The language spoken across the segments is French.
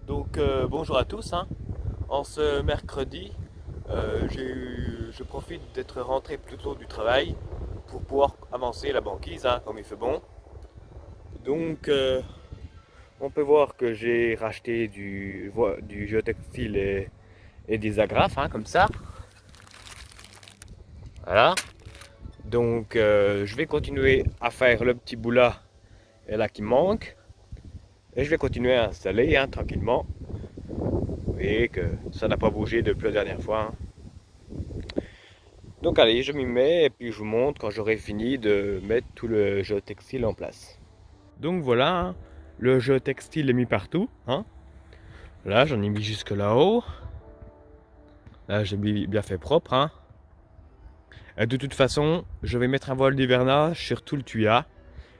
Donc bonjour à tous, hein. En ce mercredi, je profite d'être rentré plus tôt du travail pour pouvoir avancer la banquise, hein, comme il fait bon. Donc on peut voir que j'ai racheté du géotextile et des agrafes, hein, comme ça. Voilà. Donc je vais continuer à faire le petit bout là et là qui manque. Et je vais continuer à installer, hein, tranquillement. Vous voyez que ça n'a pas bougé depuis la dernière fois, hein. Donc allez, je m'y mets et puis je vous montre quand j'aurai fini de mettre tout le jeu textile en place. Donc voilà, hein, le jeu textile est mis partout, hein. Là, j'en ai mis jusque là-haut. Là, j'ai bien fait propre, hein. Et de toute façon, je vais mettre un voile d'hivernage sur tout le tuya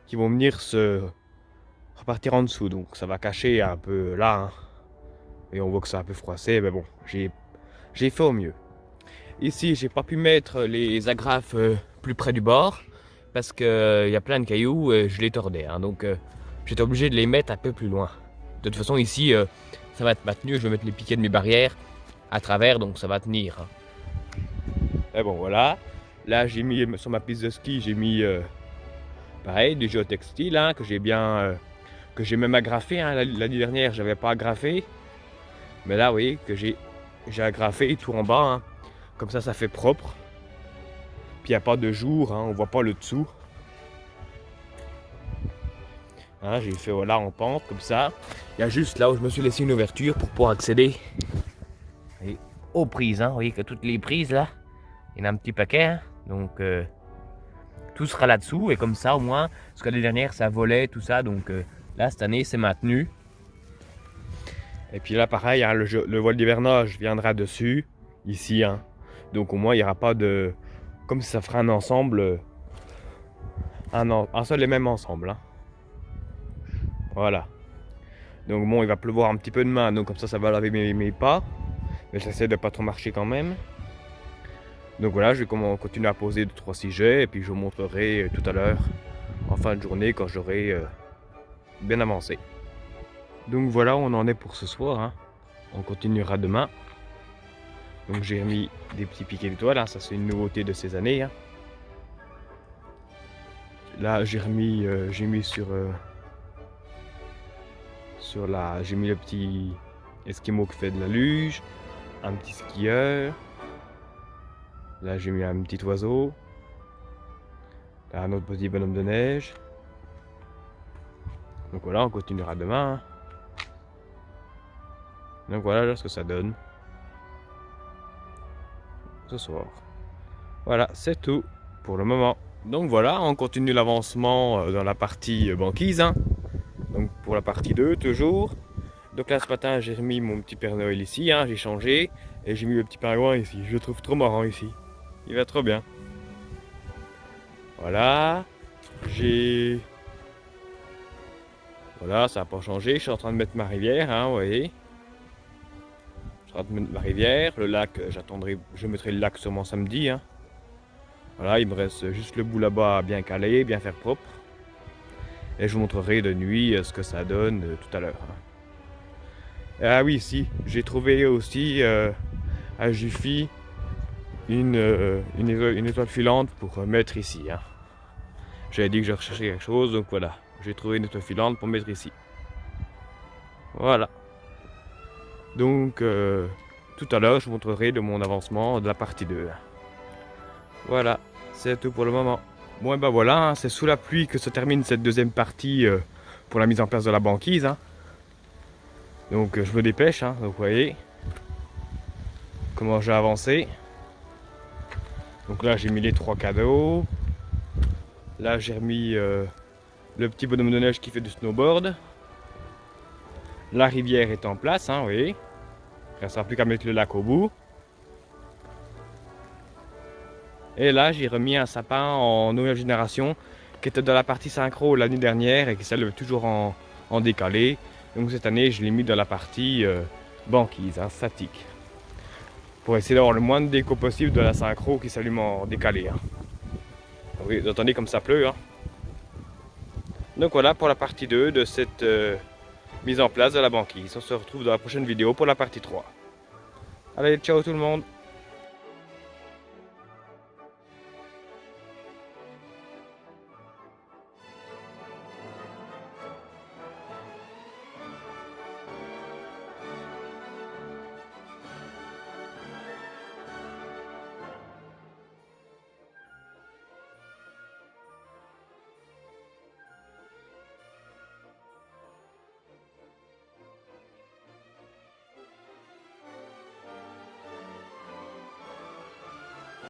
qui vont venir se repartir en dessous. Donc ça va cacher un peu là, hein. Et on voit que c'est un peu froissé, mais bon, j'ai fait au mieux. Ici, j'ai pas pu mettre les agrafes plus près du bord parce qu'il y a plein de cailloux et je les tordais, hein. Donc j'étais obligé de les mettre un peu plus loin. De toute façon, ici, ça va être maintenu. Je vais mettre les piquets de mes barrières à travers, donc ça va tenir, hein. Et bon, voilà. Là, j'ai mis sur ma piste de ski, j'ai mis pareil du géotextile, hein, que j'ai même agrafé, hein. L'année dernière, j'avais pas agrafé, mais là, vous voyez que j'ai agrafé tout en bas, hein. Comme ça fait propre. Puis il n'y a pas de jour, hein, on voit pas le dessous. Hein, j'ai fait voilà en pente comme ça. Il y a juste là où je me suis laissé une ouverture pour pouvoir accéder aux prises, hein. Vous voyez que toutes les prises là, il y en a un petit paquet, hein. Donc tout sera là-dessous et comme ça au moins, parce que l'année dernière ça volait, tout ça. Donc là cette année c'est maintenu. Et puis là pareil, hein, le voile d'hivernage viendra dessus, ici, hein. Donc au moins il n'y aura pas de... Comme si ça fera un ensemble, un seul et même ensemble, hein. Voilà. Donc bon, il va pleuvoir un petit peu demain, donc comme ça va laver mes pas. Mais j'essaie de pas trop marcher quand même. Donc voilà, je vais continuer à poser 2-3 sujets et puis je vous montrerai tout à l'heure, en fin de journée, quand j'aurai bien avancé. Donc voilà, on en est pour ce soir, hein. On continuera demain. Donc j'ai remis des petits piquets d'étoiles, hein. Ça c'est une nouveauté de ces années, hein. Là j'ai mis j'ai mis le petit Esquimau qui fait de la luge, un petit skieur. Là j'ai mis un petit oiseau. Là un autre petit bonhomme de neige. Donc voilà, on continuera demain, hein. Donc voilà ce que ça donne ce soir. Voilà, c'est tout pour le moment. Donc voilà, on continue l'avancement dans la partie banquise, hein. Donc pour la partie 2 toujours. Donc là ce matin j'ai remis mon petit Père Noël ici, hein, j'ai changé. Et j'ai mis le petit pingouin ici, je le trouve trop marrant ici. Il va trop bien. Voilà. Voilà, ça n'a pas changé, je suis en train de mettre ma rivière, hein, vous voyez. Je suis en train de mettre ma rivière, le lac, je mettrai le lac sûrement samedi, hein. Voilà, il me reste juste le bout là-bas à bien caler, bien faire propre. Et je vous montrerai de nuit ce que ça donne tout à l'heure, hein. Ah oui, si, j'ai trouvé aussi à Jiffy une étoile filante pour mettre ici, hein. J'avais dit que je recherchais quelque chose, donc voilà. J'ai trouvé une étoile filante pour mettre ici. Voilà. Donc, tout à l'heure, je vous montrerai de mon avancement de la partie 2. Voilà, c'est tout pour le moment. Bon, et ben voilà, hein, c'est sous la pluie que se termine cette deuxième partie pour la mise en place de la banquise, hein. Donc, je me dépêche, hein, donc vous voyez comment j'ai avancé. Donc là, j'ai mis les 3 cadeaux. Là, j'ai remis le petit bonhomme de neige qui fait du snowboard. La rivière est en place, hein, vous voyez. Il ne restera plus qu'à mettre le lac au bout. Et là, j'ai remis un sapin en nouvelle génération qui était dans la partie synchro l'année dernière et qui s'élève toujours en décalé. Donc cette année, je l'ai mis dans la partie banquise, hein, statique. Pour essayer d'avoir le moins de déco possible de la synchro qui s'allume en décalé, hein. Oui, vous entendez comme ça pleut, hein. Donc voilà pour la partie 2 de cette mise en place de la banquise. On se retrouve dans la prochaine vidéo pour la partie 3. Allez, ciao tout le monde!